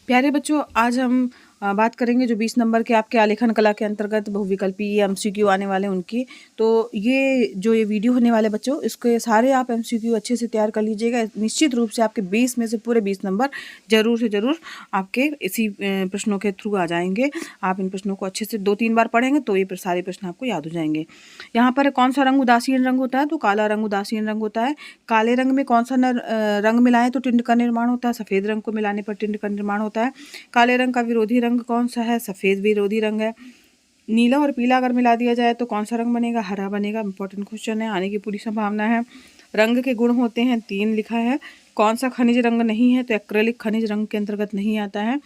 प्यारे बच्चों, आज हम बात करेंगे जो 20 नंबर के आपके आलेखन कला के अंतर्गत बहुविकल्पी एमसीक्यू आने वाले उनकी। तो ये वीडियो होने वाले बच्चों, इसके सारे आप एमसीक्यू अच्छे से तैयार कर लीजिएगा। निश्चित रूप से आपके 20 में से पूरे 20 नंबर जरूर से ज़रूर आपके इसी प्रश्नों के थ्रू आ जाएंगे। आप इन प्रश्नों को अच्छे से 2-3 बार पढ़ेंगे तो ये सारे प्रश्न आपको याद हो जाएंगे। यहाँ पर कौन सा रंग उदासीन रंग होता है? तो काला रंग उदासीन रंग होता है। काले रंग में कौन सा रंग मिलाएं तो टिंड का निर्माण होता है? सफ़ेद रंग को मिलाने पर टिंड का निर्माण होता है। काले रंग का विरोधी रंग कौन सा है? सफ़ेद विरोधी रंग है। नीला और पीला अगर मिला दिया जाए तो कौन सा रंग बनेगा? हरा बनेगा। इंपॉर्टेंट क्वेश्चन है, आने की पूरी संभावना है। रंग के गुण होते हैं 3 लिखा है। कौन सा खनिज रंग नहीं है? तो एक्रेलिक खनिज रंग के अंतर्गत नहीं आता है।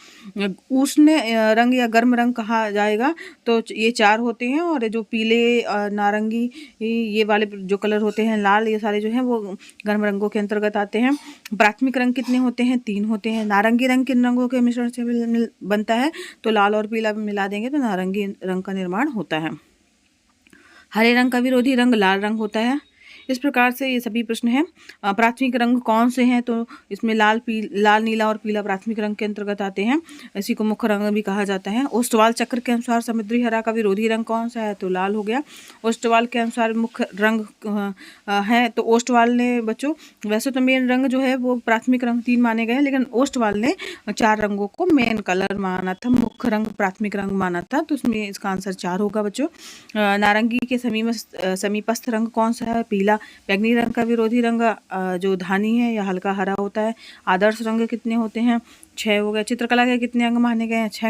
उष्ण रंग या गर्म रंग कहा जाएगा तो ये 4 होते हैं। और जो पीले, नारंगी, ये वाले जो कलर होते हैं, लाल, ये सारे जो हैं वो गर्म रंगों के अंतर्गत आते हैं। प्राथमिक रंग कितने होते हैं? 3 होते हैं। नारंगी रंग किन रंगों के मिश्रण से बनता है? तो लाल और पीला मिला देंगे तो नारंगी रंग का निर्माण होता है। हरे रंग का विरोधी रंग लाल रंग होता है। इस प्रकार से ये सभी प्रश्न हैं। प्राथमिक रंग कौन से हैं? तो इसमें लाल, नीला और पीला प्राथमिक रंग के अंतर्गत आते हैं। इसी को मुख्य रंग भी कहा जाता है। ओस्टवाल चक्र के अनुसार समुद्री हरा का विरोधी रंग कौन सा है? तो लाल हो गया। ओस्टवाल के अनुसार मुख्य रंग है तो ओस्टवाल ने बच्चों, वैसे तो मेन रंग जो है वो प्राथमिक रंग 3 माने गए, लेकिन ओस्टवाल ने 4 रंगों को मेन कलर माना था, मुख्य रंग प्राथमिक रंग माना था। तो उसमें इसका आंसर 4 होगा बच्चों। नारंगी के समीपस्थ रंग कौन सा है? पीला। बैंगनी रंग का विरोधी रंग जो धानी है या हल्का हरा होता है। आदर्श रंग कितने होते हैं? 6 हो गए। चित्रकला के कितने अंग माने गए हैं? 6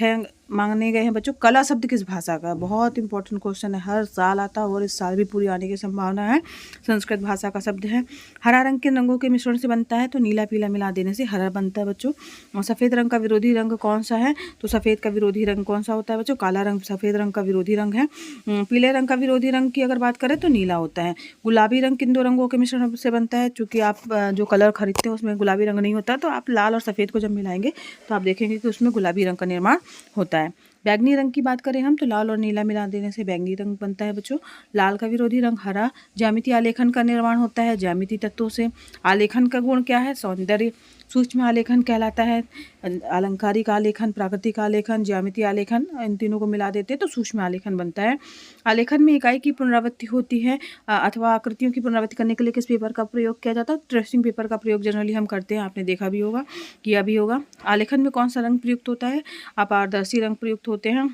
अंग मांगने गए हैं बच्चों। कला शब्द किस भाषा का? बहुत इंपॉर्टेंट क्वेश्चन है, हर साल आता है और इस साल भी पूरी आने की संभावना है। संस्कृत भाषा का शब्द है। हरा रंग किन रंगों के मिश्रण से बनता है? तो नीला पीला मिला देने से हरा बनता है बच्चों। और सफ़ेद रंग का विरोधी रंग कौन सा है? तो सफ़ेद का विरोधी रंग कौन सा होता है बच्चों? काला रंग सफ़ेद रंग का विरोधी रंग है। पीले रंग का विरोधी रंग की अगर बात करें तो नीला होता है। गुलाबी रंग किन 2 रंगों के मिश्रण से बनता है? चूँकि आप जो कलर खरीदते हैं उसमें गुलाबी रंग नहीं होता, तो आप लाल और सफ़ेद को जब मिलाएंगे तो आप देखेंगे कि उसमें गुलाबी रंग का निर्माण होता है। बैंगनी रंग की बात करें हम तो लाल और नीला मिला देने से बैंगनी रंग बनता है बच्चों। लाल का विरोधी रंग हरा। ज्यामितीय आलेखन का निर्माण होता है ज्यामितीय तत्वों से। आलेखन का गुण क्या है? सौंदर्य। सूक्ष्म आलेखन कहलाता है। अलंकारिक आलेखन, प्राकृतिक आलेखन, ज्यामितीय आलेखन, इन तीनों को मिला देते हैं तो सूक्ष्म आलेखन बनता है। आलेखन में इकाई की पुनरावृत्ति होती है अथवा आकृतियों की पुनरावृत्ति करने के लिए किस पेपर का प्रयोग किया जाता है? ट्रेसिंग पेपर का प्रयोग जनरली हम करते हैं, आपने देखा भी होगा, किया भी होगा। आलेखन में कौन सा रंग प्रयुक्त होता है? अपारदर्शी रंग प्रयुक्त होते हैं।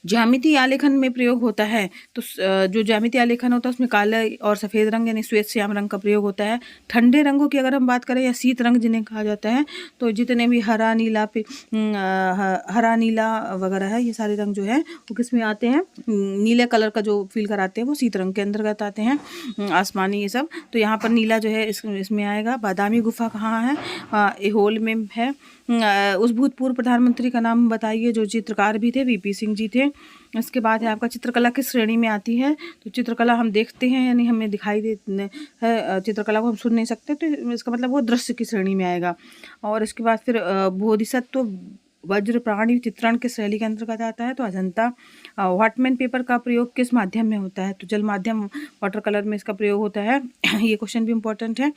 ज्यामितीय आलेखन में प्रयोग होता है तो जो ज्यामितीय आलेखन होता है उसमें काला और सफ़ेद रंग यानी श्वेत श्याम रंग का प्रयोग होता है। ठंडे रंगों की अगर हम बात करें या शीत रंग जिन्हें कहा जाता है, तो जितने भी हरा नीला हरा नीला वगैरह है, ये सारे रंग जो है वो किस में आते हैं? नीले कलर का जो फील कराते हैं वो शीत रंग के अंतर्गत आते हैं। आसमानी ये सब, तो यहाँ पर नीला जो है इसमें आएगा। बादामी गुफा कहाँ है? ऐहोल में है। उस भूतपूर्व प्रधानमंत्री का नाम बताइए जो चित्रकार भी थे। वीपी सिंह जी थे। इसके बाद है आपका चित्रकला किस श्रेणी में आती है? तो चित्रकला हम देखते हैं यानी हमें दिखाई देती है, चित्रकला को हम सुन नहीं सकते, तो इसका मतलब वो दृश्य की श्रेणी में आएगा। और इसके बाद फिर बोधिसत्व वज्र प्राणी चित्रण के शैली के अंतर्गत आता है तो अजंता। व्हाटमैन पेपर का प्रयोग किस माध्यम में होता है? तो जल माध्यम, वाटर कलर में इसका प्रयोग होता है। ये क्वेश्चन भी इंपॉर्टेंट है।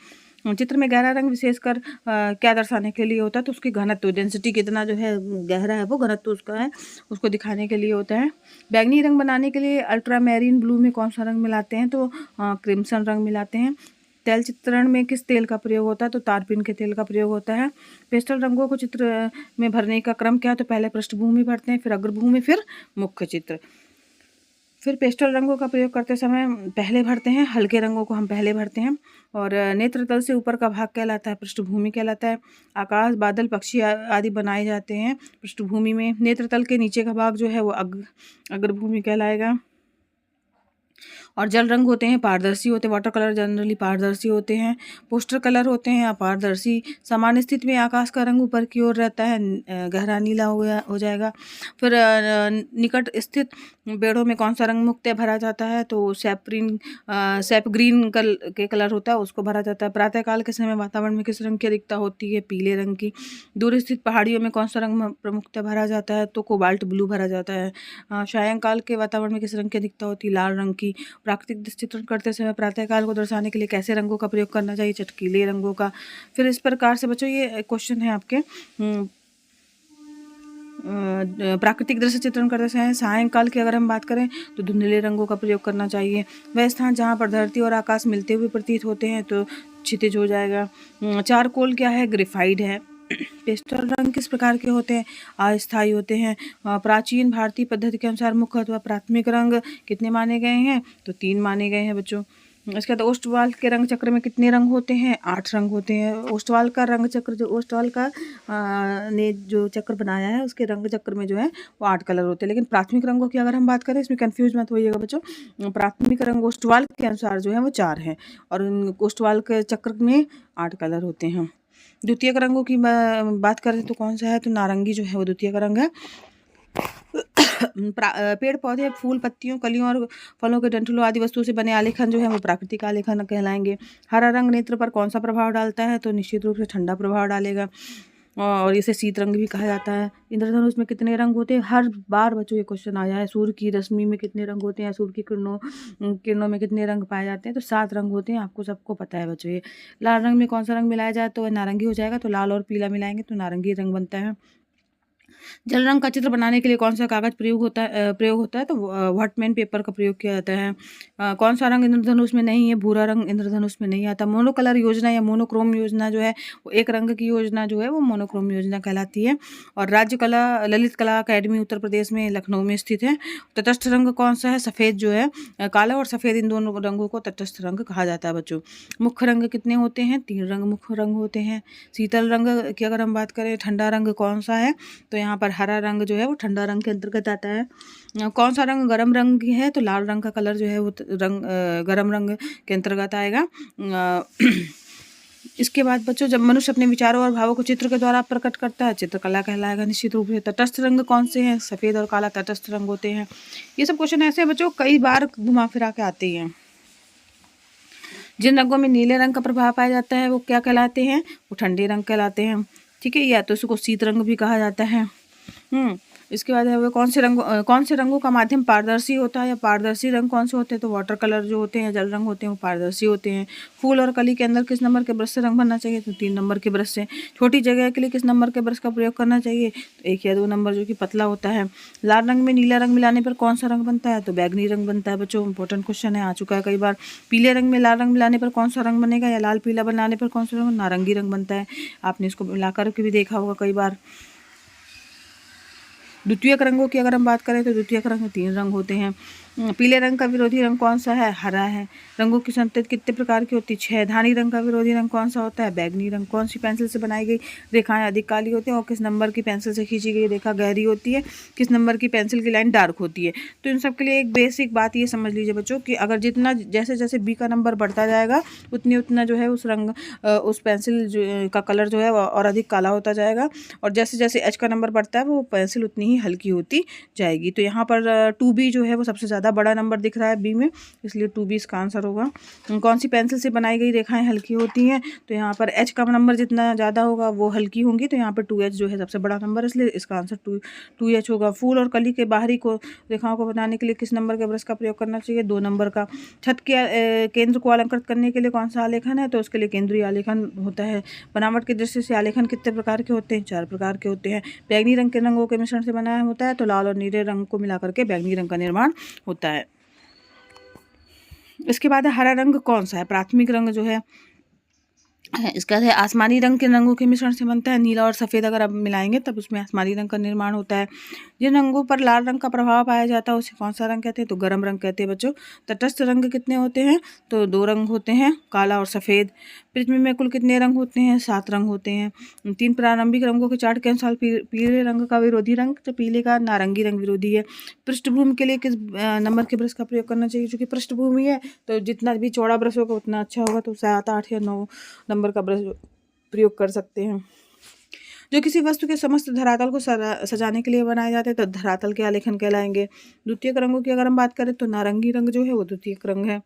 चित्र में गहरा रंग विशेषकर क्या दर्शाने के लिए होता है? तो उसकी घनत्व, डेंसिटी कितना जो है गहरा है वो घनत्व उसका है, उसको दिखाने के लिए होता है। बैंगनी रंग बनाने के लिए अल्ट्रा मैरीन ब्लू में कौन सा रंग मिलाते हैं? तो क्रिम्सन रंग मिलाते हैं। तेल चित्रण में किस तेल का प्रयोग होता है? तो तारपीन के तेल का प्रयोग होता है। पेस्टल रंगों को चित्र में भरने का क्रम क्या है? तो पहले पृष्ठभूमि भरते हैं, फिर अग्रभूमि, फिर मुख्य चित्र। फिर पेस्टल रंगों का प्रयोग करते समय पहले भरते हैं, हल्के रंगों को हम पहले भरते हैं। और नेत्र तल से ऊपर का भाग कहलाता है पृष्ठभूमि कहलाता है। आकाश, बादल, पक्षी आदि बनाए जाते हैं पृष्ठभूमि में। नेत्र तल के नीचे का भाग जो है वो अग्रभूमि कहलाएगा। और जल रंग होते हैं पारदर्शी होते हैं, वाटर कलर जनरली पारदर्शी होते हैं। पोस्टर कलर होते हैं अपारदर्शी। सामान्य स्थिति में आकाश का रंग ऊपर की ओर रहता है, गहरा नीला हो जाएगा। फिर निकट स्थित पेड़ों में कौन सा रंग मुख्यतः भरा जाता है? तो सैप ग्रीन के कलर होता है, उसको भरा जाता है। प्रातःकाल के समय वातावरण में किस रंग की अधिकता होती है? पीले रंग की। दूर स्थित पहाड़ियों में कौन सा रंग प्रमुखतः भरा जाता है? तो कोबाल्ट ब्लू भरा जाता है। सायंकाल के वातावरण में किस रंग की अधिकता होती है? लाल रंग की। प्राकृतिक दृश्य चित्रण करते समय प्रातःकाल को दर्शाने के लिए कैसे रंगों का प्रयोग करना चाहिए, चटकीले रंगों का। फिर इस प्रकार से बच्चों ये क्वेश्चन है आपके प्राकृतिक दृश्य चित्रण करते समय सायंकाल की अगर हम बात करें तो धुंधले रंगों का प्रयोग करना चाहिए। वह स्थान जहाँ पर धरती और आकाश मिलते हुए प्रतीत होते हैं तो क्षितिज हो जाएगा। चारकोल क्या है, ग्रेफाइट है। पेस्टल रंग किस प्रकार के होते हैं, अस्थायी होते हैं। प्राचीन भारतीय पद्धति के अनुसार मुख्य अथवा प्राथमिक रंग कितने माने गए हैं, तो 3 माने गए हैं बच्चों। इसके बाद ओस्टवाल के रंग चक्र में कितने रंग होते हैं, 8 रंग होते हैं। ओस्टवाल का रंग चक्र, जो ओस्टवाल का ने जो चक्र बनाया है उसके रंग चक्र में जो है वो 8 कलर होते हैं। लेकिन प्राथमिक रंगों की अगर हम बात करें, इसमें कंफ्यूज मत होइएगा बच्चों। प्राथमिक रंग ओस्टवाल के अनुसार जो है वो 4 हैं और ओस्टवाल के चक्र में 8 कलर होते हैं। द्वितीयक रंगों की बात करें तो कौन सा है, तो नारंगी जो है वो द्वितीयक रंग है। पेड़ पौधे, फूल, पत्तियों, कलियों और फलों के डंठलों आदि वस्तुओं से बने आलेखन जो है वो प्राकृतिक आलेखन कहलाएंगे। हरा रंग नेत्र पर कौन सा प्रभाव डालता है, तो निश्चित रूप से ठंडा प्रभाव डालेगा और इसे शीत रंग भी कहा जाता है। इंद्रधनुष में कितने रंग होते हैं, हर बार बच्चों ये क्वेश्चन आया है। सूर्य की रश्मि में कितने रंग होते हैं, सूर्य की किरणों में कितने रंग पाए जाते हैं, तो 7 रंग होते हैं, आपको सबको पता है बच्चों ये। लाल रंग में कौन सा रंग मिलाया जाए तो वह नारंगी हो जाएगा, तो लाल और पीला मिलाएंगे तो नारंगी रंग बनता है। जल रंग का चित्र बनाने के लिए कौन सा कागज प्रयोग होता है, तो व्हाटमैन पेपर का प्रयोग किया जाता है। कौन सा रंग इंद्रधनुष में नहीं है, भूरा रंग इंद्रधनुष में नहीं आता। मोनो कलर योजना या मोनोक्रोम योजना जो है वो एक रंग की योजना जो है वो मोनोक्रोम योजना कहलाती है। और राज्य कला ललित कला अकेडमी उत्तर प्रदेश में लखनऊ में स्थित है। तटस्थ रंग कौन सा है, सफ़ेद जो है, काला और सफ़ेद इन दोनों रंगों को तटस्थ रंग कहा जाता है बच्चों। मुख्य रंग कितने होते हैं, 3 रंग मुख्य रंग होते हैं। शीतल रंग की अगर हम बात करें, ठंडा रंग कौन सा है, तो यहाँ पर हरा रंग जो है वो ठंडा रंग के अंतर्गत आता है। कौन सा रंग गर्म रंग है, तो लाल रंग का कलर जो है वो गर्म रंग के अंतर्गत आएगा। इसके बाद बच्चों, जब मनुष्य अपने विचारों और भावों को चित्र के द्वारा प्रकट करता है, चित्रकला कहलाएगा निश्चित रूप से। तटस्थ रंग कौन से हैं, सफ़ेद और काला तटस्थ रंग होते हैं। ये सब क्वेश्चन ऐसे बच्चों कई बार घुमा फिरा के आते हैं। जिन रंगों में नीले रंग का प्रभाव पाया जाता है वो क्या कहलाते हैं, वो ठंडे रंग कहलाते हैं। ठीक है, या तो इसको शीत रंग भी कहा जाता है। इसके बाद है वो कौन से रंगों का माध्यम पारदर्शी होता है या पारदर्शी रंग कौन से होते हैं, तो वाटर कलर जो होते हैं, जल रंग होते हैं, वो पारदर्शी होते हैं। फूल और कली के अंदर किस नंबर के ब्रश से रंग भरना चाहिए, तो 3 नंबर के ब्रश से। छोटी जगह के लिए किस नंबर के ब्रश का प्रयोग करना चाहिए, तो 1 या 2 नंबर जो कि पतला होता है। लाल रंग में नीला रंग मिलाने पर कौन सा रंग बनता है, तो बैगनी रंग बनता है बच्चों। इंपॉर्टेंट क्वेश्चन है, आ चुका है कई बार। पीले रंग में लाल रंग मिलाने पर कौन सा रंग बनेगा, या लाल पीला बनाने पर कौन सा रंग, नारंगी रंग बनता है। आपने इसको मिलाकर के भी देखा होगा कई बार। द्वितीयक रंगों की अगर हम बात करें तो द्वितीयक रंग में 3 रंग होते हैं। पीले रंग का विरोधी रंग कौन सा है, हरा है। रंगों की संतति कितने प्रकार की होती है, 6। धानी रंग का विरोधी रंग कौन सा होता है, बैगनी रंग। कौन सी पेंसिल से बनाई गई रेखाएं अधिक काली होती हैं और किस नंबर की पेंसिल से खींची गई रेखा गहरी होती है, किस नंबर की पेंसिल की लाइन डार्क होती है। तो इन सब के लिए एक बेसिक बात ये समझ लीजिए बच्चों कि अगर जितना जैसे जैसे बी का नंबर बढ़ता जाएगा उतना जो है उस रंग उस पेंसिल का कलर जो है और अधिक काला होता जाएगा, और जैसे जैसे एच का नंबर बढ़ता है वो पेंसिल उतनी ही हल्की होती जाएगी। तो यहाँ पर 2B जो है वो सबसे ज़्यादा बड़ा नंबर दिख रहा है बी में, इसलिए 2B इसका आंसर होगा। कौन सी पेंसिल से बनाई गई रेखाएं हल्की होती हैं, तो यहाँ पर एच का नंबर जितना ज़्यादा होगा वो हल्की होंगी, तो यहाँ पर 2H जो है सबसे बड़ा नंबर, इसलिए इसका आंसर 2H होगा। फूल और कली के बाहरी को रेखाओं को बनाने के लिए किस नंबर के ब्रश का प्रयोग करना चाहिए, 2 नंबर का। छत के केंद्र को अलंकृत करने के लिए कौन सा आलेखन है, तो उसके लिए केंद्रीय आलेखन होता है। बनावट की दृष्टि से आलेखन कितने प्रकार के होते हैं, 4 प्रकार के होते हैं। बैगनी रंग के रंगों के मिश्रण से बनाया होता है, तो लाल और नीले रंग को मिलाकर के बैगनी रंग का निर्माण होता है। इसके बाद हरा रंग कौन सा है, प्राथमिक रंग जो है इसका है आसमानी रंग के रंगों के मिश्रण से बनता है। नीला और सफ़ेद अगर आप मिलाएंगे तब उसमें आसमानी रंग का निर्माण होता है। जिन रंगों पर लाल रंग का प्रभाव पाया जाता है उसे कौन सा रंग कहते हैं, तो गर्म रंग कहते हैं बच्चों। तटस्थ रंग कितने होते हैं, तो 2 रंग होते हैं, काला और सफ़ेद। पृथ्वी में कुल कितने रंग होते हैं, 7 रंग होते हैं। 3 प्रारंभिक रंगों के चार्ट के अनुसार पीले रंग का विरोधी रंग, तो पीले का नारंगी रंग विरोधी है। पृष्ठभूमि के लिए किस नंबर के ब्रश का प्रयोग करना चाहिए, क्योंकि पृष्ठभूमि है तो जितना भी चौड़ा ब्रश होगा उतना अच्छा होगा, तो 7, 8 या 9 नंबर का ब्रश प्रयोग कर सकते हैं। जो किसी वस्तु के समस्त धरातल को सजाने के लिए बनाए जाते हैं तो धरातल के आलेखन कहलाएंगे। द्वितीयक रंगों की अगर हम बात करें तो नारंगी रंग जो है वो द्वितीयक रंग है।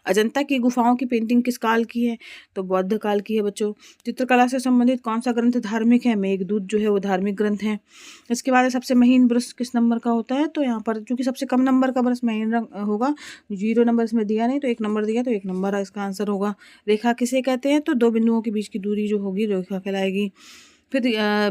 अजंता की गुफाओं की पेंटिंग किस काल की है? तो बौद्ध काल की है बच्चों। चित्रकला से संबंधित कौन सा ग्रंथ धार्मिक है? मेघदूत जो है वो धार्मिक ग्रंथ है। इसके बाद सबसे महीन ब्रश किस नंबर का होता है? तो यहाँ पर चूंकि सबसे कम नंबर का ब्रश महीन रंग होगा, 0 नंबर इसमें दिया नहीं तो 1 नंबर दिया तो 1 नंबर इसका आंसर होगा। रेखा किसे कहते हैं? तो 2 बिंदुओं के बीच की दूरी जो होगी रेखा कहलाएगी। फिर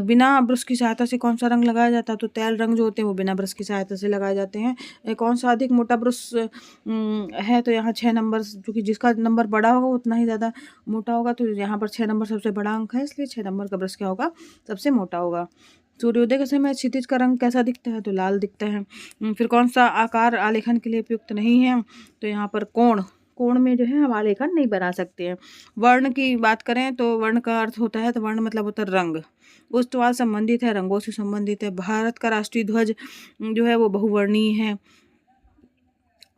बिना ब्रश की सहायता से कौन सा रंग लगाया जाता है? तो तेल रंग जो होते हैं वो बिना ब्रश की सहायता से लगाए जाते हैं। कौन सा अधिक मोटा ब्रश है? तो यहाँ 6 नंबर, क्योंकि जिसका नंबर बड़ा होगा उतना ही ज़्यादा मोटा होगा, तो यहाँ पर 6 नंबर सबसे बड़ा अंक है, इसलिए 6 नंबर का ब्रश क्या होगा? सबसे मोटा होगा। सूर्योदय के समय क्षितिज का रंग कैसा दिखता है? तो लाल दिखता है। फिर कौन सा आकार आलेखन के लिए उपयुक्त नहीं है? तो यहाँ पर कोण, कोण में जो है हम आलेखन नहीं बना सकते हैं। वर्ण की बात करें तो वर्ण का अर्थ होता है, तो वर्ण मतलब होता है रंग। उस्तवाल संबंधित है, रंगों से संबंधित है। भारत का राष्ट्रीय ध्वज जो है वो बहुवर्णीय है।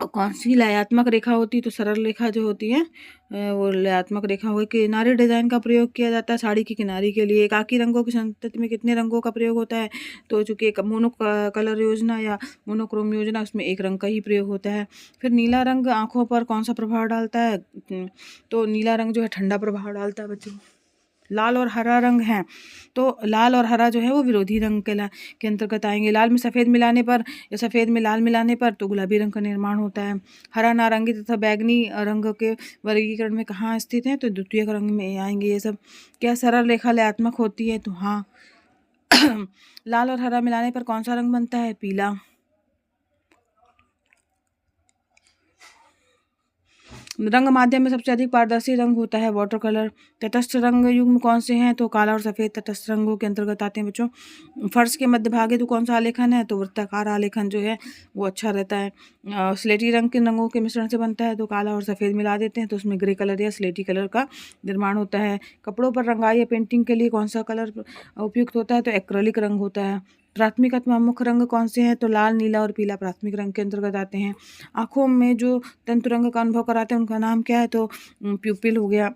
और कौन सी लयात्मक रेखा होती है? तो सरल रेखा जो होती है वो लयात्मक रेखा हो। किनारी डिजाइन का प्रयोग किया जाता है साड़ी की किनारी के लिए। एकाकी रंगों की संतति में कितने रंगों का प्रयोग होता है? तो चूंकि एक मोनो कलर योजना या मोनोक्रोम योजना, उसमें एक रंग का ही प्रयोग होता है। फिर नीला रंग आंखों पर कौन सा प्रभाव डालता है? तो नीला रंग जो है ठंडा प्रभाव डालता है बच्चों। लाल और हरा रंग है, तो लाल और हरा जो है वो विरोधी रंग के अंतर्गत आएंगे। लाल में सफ़ेद मिलाने पर या सफ़ेद में लाल मिलाने पर तो गुलाबी रंग का निर्माण होता है। हरा, नारंगी तथा बैगनी रंग के वर्गीकरण में कहाँ स्थित है? तो द्वितीयक रंग में आएंगे ये सब। क्या सरल रेखा लयात्मक होती है? तो हाँ। लाल और हरा मिलाने पर कौन सा रंग बनता है? पीला। रंग माध्यम में सबसे अधिक पारदर्शी रंग होता है वाटर कलर। तटस्थ रंग युग्म कौन से हैं? तो काला और सफ़ेद तटस्थ रंगों के अंतर्गत आते हैं बच्चों। फर्श के मध्य भागे तो कौन सा आलेखन है? तो वृत्ताकार आलेखन जो है वो अच्छा रहता है। स्लेटी रंग के रंगों के मिश्रण से बनता है, तो काला और सफ़ेद मिला देते हैं तो उसमें ग्रे कलर या स्लेटी कलर का निर्माण होता है। कपड़ों पर रंगाई या पेंटिंग के लिए कौन सा कलर उपयुक्त होता है? तो एक्रेलिक रंग होता है। प्राथमिक अथवा मुख्य रंग कौन से हैं? तो लाल, नीला और पीला प्राथमिक रंग के अंतर्गत आते हैं। आँखों में जो तंतु रंग का अनुभव कराते हैं उनका नाम क्या है? तो प्यूपिल हो गया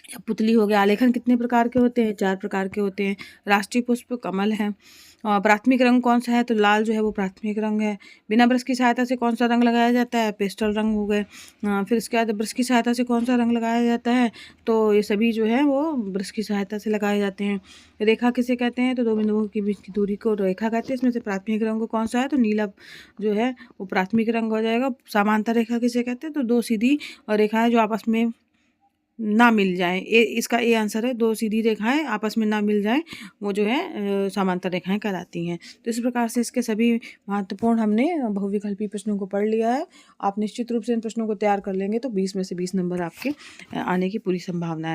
या पुतली हो गया। आलेखन कितने प्रकार के होते हैं? 4 प्रकार के होते हैं। राष्ट्रीय पुष्प कमल है। प्राथमिक रंग कौन सा है? तो लाल जो है वो प्राथमिक रंग है। बिना ब्रश की सहायता से कौन सा रंग लगाया जाता है? पेस्टल रंग हो गए। फिर इसके बाद ब्रश की सहायता से कौन सा रंग लगाया जाता है? तो ये सभी जो है वो ब्रश की सहायता से लगाए जाते हैं। रेखा किसे कहते हैं? तो 2 बिंदुओं के बीच की दूरी को रेखा कहते हैं। इसमें से प्राथमिक रंग कौन सा है? तो नीला जो है वो प्राथमिक रंग हो जाएगा। समांतर रेखा किसे कहते हैं? तो 2 सीधी रेखाएं जो आपस में ना मिल जाएं, इसका ए आंसर है। 2 सीधी रेखाएं आपस में ना मिल जाएं वो जो है समांतर रेखाएं कहलाती हैं। तो इस प्रकार से इसके सभी महत्वपूर्ण हमने बहुविकल्पी प्रश्नों को पढ़ लिया है। आप निश्चित रूप से इन प्रश्नों को तैयार कर लेंगे तो 20 में से 20 नंबर आपके आने की पूरी संभावना है।